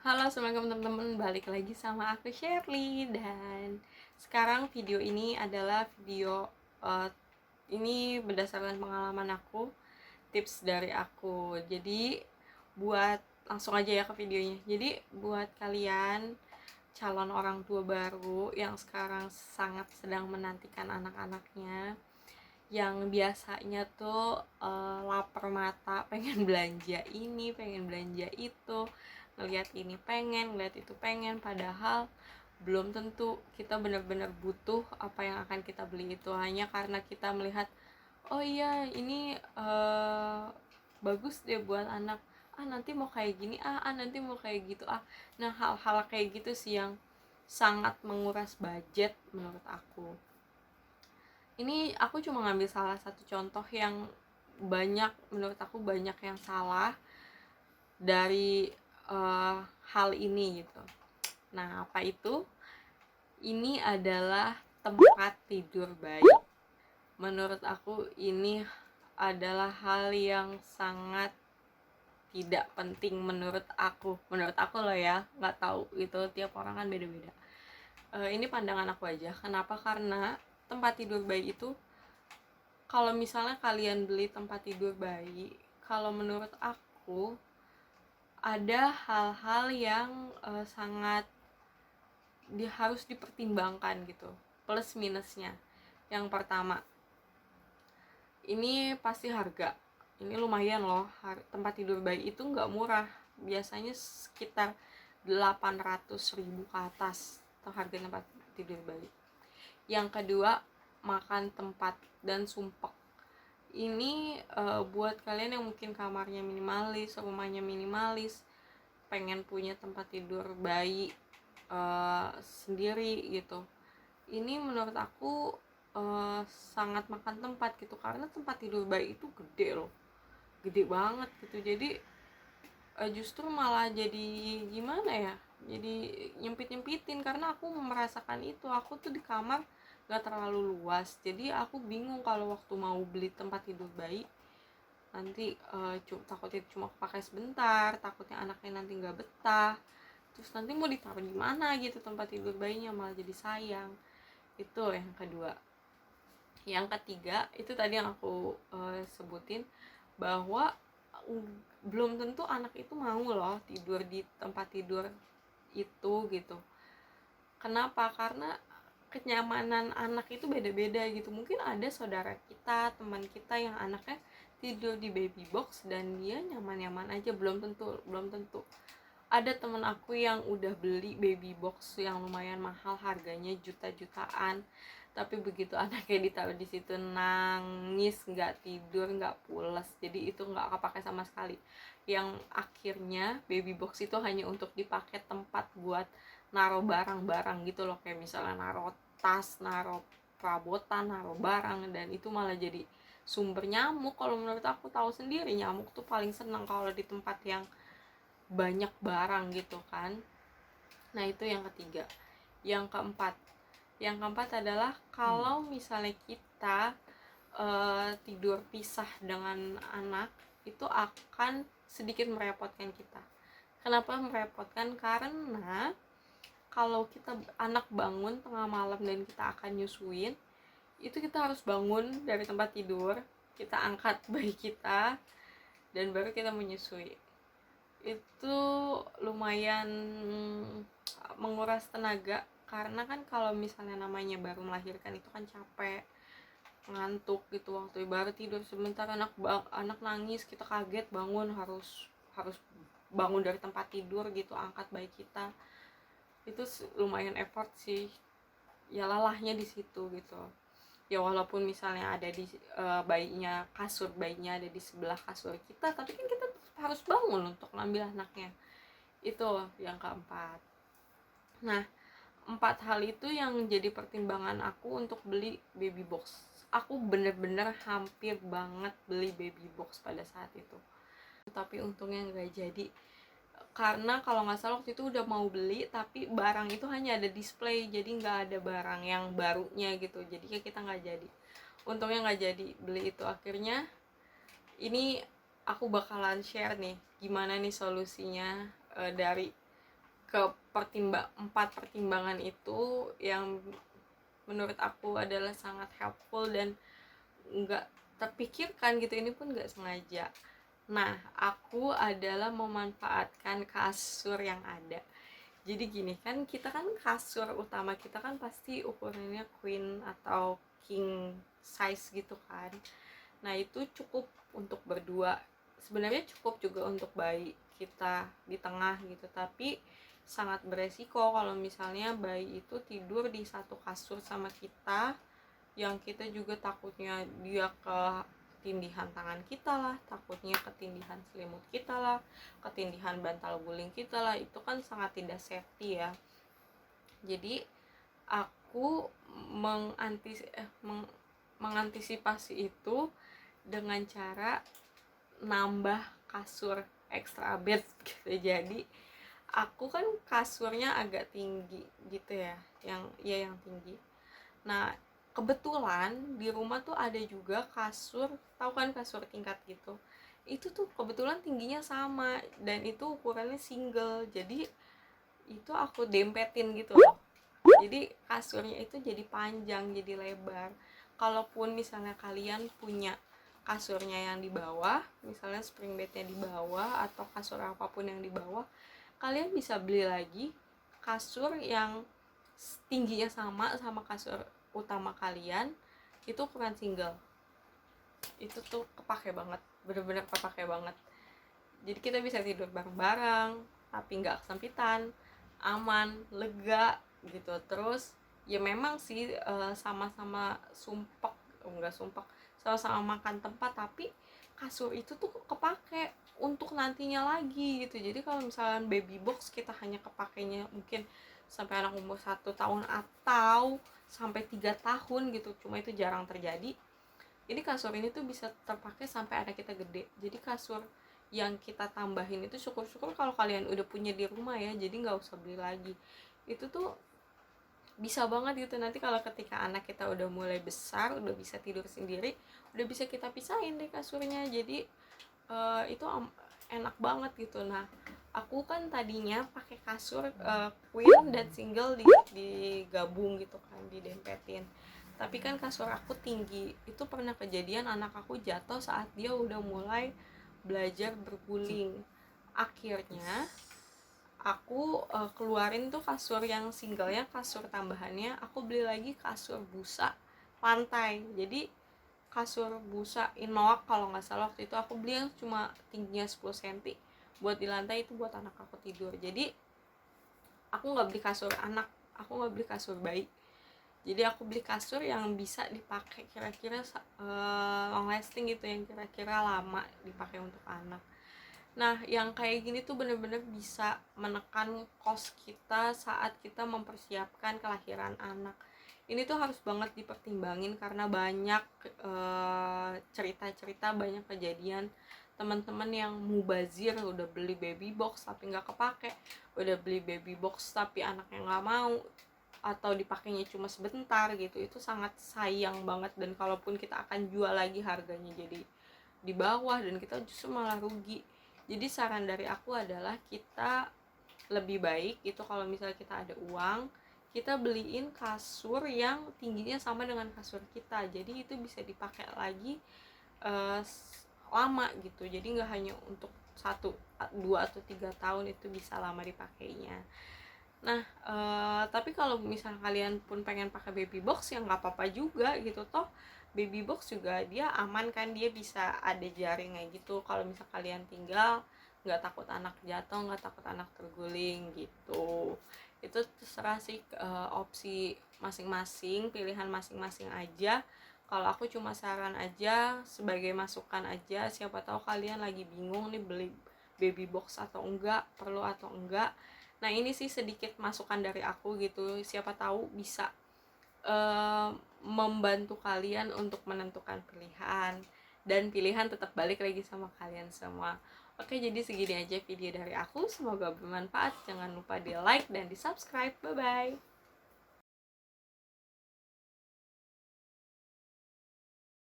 Halo, assalamualaikum teman-teman. Balik lagi sama aku Shirley, dan sekarang video ini adalah video ini berdasarkan pengalaman aku, tips dari aku. Jadi buat langsung aja ya ke videonya. Jadi buat kalian calon orang tua baru yang sekarang sangat sedang menantikan anak-anaknya, yang biasanya tuh lapar mata, pengen belanja ini, pengen belanja itu, ngeliat ini pengen, ngeliat itu pengen, padahal belum tentu kita benar-benar butuh apa yang akan kita beli itu. Hanya karena kita melihat, oh iya ini bagus deh buat anak, nanti mau kayak gini, nanti mau kayak gitu. Nah, hal-hal kayak gitu sih yang sangat menguras budget menurut aku. Ini aku cuma ngambil salah satu contoh yang menurut aku banyak yang salah dari hal ini gitu. Nah, apa itu? Ini adalah tempat tidur bayi. Menurut aku ini adalah hal yang sangat tidak penting menurut aku loh ya, nggak tahu itu tiap orang kan beda-beda. Ini pandangan aku aja. Kenapa? Karena tempat tidur bayi itu, kalau misalnya kalian beli tempat tidur bayi, kalau menurut aku ada hal-hal yang sangat harus dipertimbangkan gitu, plus minusnya. Yang pertama, ini pasti harga. Ini lumayan loh, tempat tidur bayi itu nggak murah, biasanya sekitar 800.000 ke atas atau harga tempat tidur bayi. Yang kedua, makan tempat dan sumpek. Ini buat kalian yang mungkin kamarnya minimalis, rumahnya minimalis, pengen punya tempat tidur bayi sendiri gitu. Ini menurut aku sangat makan tempat gitu, karena tempat tidur bayi itu gede loh, gede banget gitu. Jadi justru malah jadi gimana ya, jadi nyempit-nyempitin, karena aku merasakan itu. Aku tuh di kamar gak terlalu luas, jadi aku bingung kalau waktu mau beli tempat tidur bayi, nanti takutnya cuma pakai sebentar, takutnya anaknya nanti nggak betah, terus nanti mau ditaruh di mana gitu tempat tidur bayinya, malah jadi sayang. Itu yang kedua. Yang ketiga, itu tadi yang aku sebutin, bahwa belum tentu anak itu mau loh tidur di tempat tidur itu gitu. Kenapa? Karena kenyamanan anak itu beda-beda gitu. Mungkin ada saudara kita, teman kita yang anaknya tidur di baby box dan dia nyaman-nyaman aja. Belum tentu. Ada temen aku yang udah beli baby box yang lumayan mahal, harganya juta-jutaan, tapi begitu anaknya ditaruh di situ nangis, nggak tidur, nggak pules, jadi itu nggak kepake sama sekali. Yang akhirnya baby box itu hanya untuk dipakai tempat buat naruh barang-barang gitu loh, kayak misalnya naruh tas, naruh perabotan, naruh barang, dan itu malah jadi sumber nyamuk. Kalau menurut aku, tahu sendiri nyamuk tuh paling seneng kalau di tempat yang banyak barang gitu kan. Nah, itu yang ketiga. Yang keempat adalah kalau misalnya kita tidur pisah dengan anak, itu akan sedikit merepotkan kita. Kenapa merepotkan? Karena kalau kita anak bangun tengah malam dan kita akan nyusuin, itu kita harus bangun dari tempat tidur, kita angkat bayi kita, dan baru kita menyusui. Itu lumayan menguras tenaga, karena kan kalau misalnya namanya baru melahirkan itu kan capek, ngantuk gitu. Waktu baru tidur sebentar anak nangis, kita kaget bangun, harus bangun dari tempat tidur gitu, angkat bayi kita. Itu lumayan effort sih, ya lelahnya di situ gitu. Ya walaupun misalnya ada di kasur bayinya ada di sebelah kasur kita, tapi kan kita harus bangun untuk ngambil anaknya. Itu yang keempat. Nah, 4 hal itu yang jadi pertimbangan aku untuk beli baby box. Aku bener-bener hampir banget beli baby box pada saat itu, tapi untungnya nggak jadi. Karena kalau nggak salah waktu itu udah mau beli, tapi barang itu hanya ada display, jadi nggak ada barang yang barunya gitu, jadi kita nggak jadi. Untungnya nggak jadi beli itu. Akhirnya ini aku bakalan share nih gimana nih solusinya dari empat pertimbangan itu yang menurut aku adalah sangat helpful dan nggak terpikirkan gitu, ini pun nggak sengaja. Nah, aku adalah memanfaatkan kasur yang ada. Jadi gini kan, kita kan kasur utama kita kan pasti ukurannya queen atau king size gitu kan. Nah, itu cukup untuk berdua. Sebenarnya cukup juga untuk bayi kita di tengah gitu, tapi sangat beresiko kalau misalnya bayi itu tidur di satu kasur sama kita, yang kita juga takutnya dia ketindihan tangan kita lah, takutnya ketindihan selimut kita lah, ketindihan bantal guling kita lah, itu kan sangat tidak safety ya. Jadi aku mengantisipasi itu dengan cara nambah kasur extra bed gitu. Jadi aku kan kasurnya agak tinggi gitu ya, yang tinggi. Nah, kebetulan di rumah tuh ada juga kasur, tahu kan kasur tingkat gitu. Itu tuh kebetulan tingginya sama dan itu ukurannya single. Jadi itu aku dempetin gitu loh. Jadi kasurnya itu jadi panjang, jadi lebar. Kalaupun misalnya kalian punya kasurnya yang di bawah, misalnya spring bednya di bawah atau kasur apapun yang di bawah, kalian bisa beli lagi kasur yang tingginya sama kasur utama kalian, itu ukuran single. Itu tuh kepake banget, bener-bener kepake banget. Jadi kita bisa tidur bareng-bareng tapi nggak kesempitan, aman, lega gitu. Terus ya memang sih sama-sama sumpek, enggak sumpek, sama-sama makan tempat, tapi kasur itu tuh kepake untuk nantinya lagi gitu. Jadi kalau misalnya baby box kita hanya kepakainya mungkin sampai anak umur 1 tahun atau sampai 3 tahun gitu, cuma itu jarang terjadi. Ini kasur ini tuh bisa terpakai sampai anak kita gede. Jadi kasur yang kita tambahin itu syukur-syukur kalau kalian udah punya di rumah ya, jadi nggak usah beli lagi. Itu tuh bisa banget gitu, nanti kalau ketika anak kita udah mulai besar, udah bisa tidur sendiri, udah bisa kita pisahin deh kasurnya. Jadi itu enak banget gitu. Nah, aku kan tadinya pakai kasur queen dan single digabung gitu kan, didempetin. Tapi kan kasur aku tinggi, itu pernah kejadian anak aku jatuh saat dia udah mulai belajar berguling. Akhirnya aku keluarin tuh kasur yang singlenya, kasur tambahannya, aku beli lagi kasur busa lantai. Jadi kasur busa Inoak kalau nggak salah, waktu itu aku beli yang cuma tingginya 10 cm buat di lantai, itu buat anak aku tidur. Jadi aku nggak beli kasur anak, aku nggak beli kasur bayi. Jadi aku beli kasur yang bisa dipakai kira-kira long lasting gitu, yang kira-kira lama dipakai untuk anak. Nah, yang kayak gini tuh bener-bener bisa menekan kos kita saat kita mempersiapkan kelahiran anak. Ini tuh harus banget dipertimbangin karena banyak cerita-cerita, banyak kejadian teman-teman yang mubazir, udah beli baby box tapi nggak kepake, udah beli baby box tapi anaknya nggak mau, atau dipakainya cuma sebentar gitu. Itu sangat sayang banget, dan kalaupun kita akan jual lagi harganya jadi di bawah dan kita justru malah rugi. Jadi saran dari aku adalah kita lebih baik itu kalau misalnya kita ada uang, kita beliin kasur yang tingginya sama dengan kasur kita, jadi itu bisa dipakai lagi lama gitu. Jadi nggak hanya untuk 1, 2 atau 3 tahun, itu bisa lama dipakainya. Nah, tapi kalau misalnya kalian pun pengen pakai baby box ya nggak apa-apa juga gitu. Toh baby box juga dia aman kan, dia bisa ada jaringnya gitu. Kalau misal kalian tinggal, nggak takut anak jatuh, nggak takut anak terguling gitu. Itu terserah sih, opsi masing-masing, pilihan masing-masing aja. Kalau aku cuma saran aja, sebagai masukan aja, siapa tahu kalian lagi bingung nih beli baby box atau enggak, perlu atau enggak. Nah, ini sih sedikit masukan dari aku gitu, siapa tahu bisa membantu kalian untuk menentukan pilihan, dan pilihan tetap balik lagi sama kalian semua. Oke, jadi segini aja video dari aku, semoga bermanfaat. Jangan lupa di like dan di subscribe. Bye bye.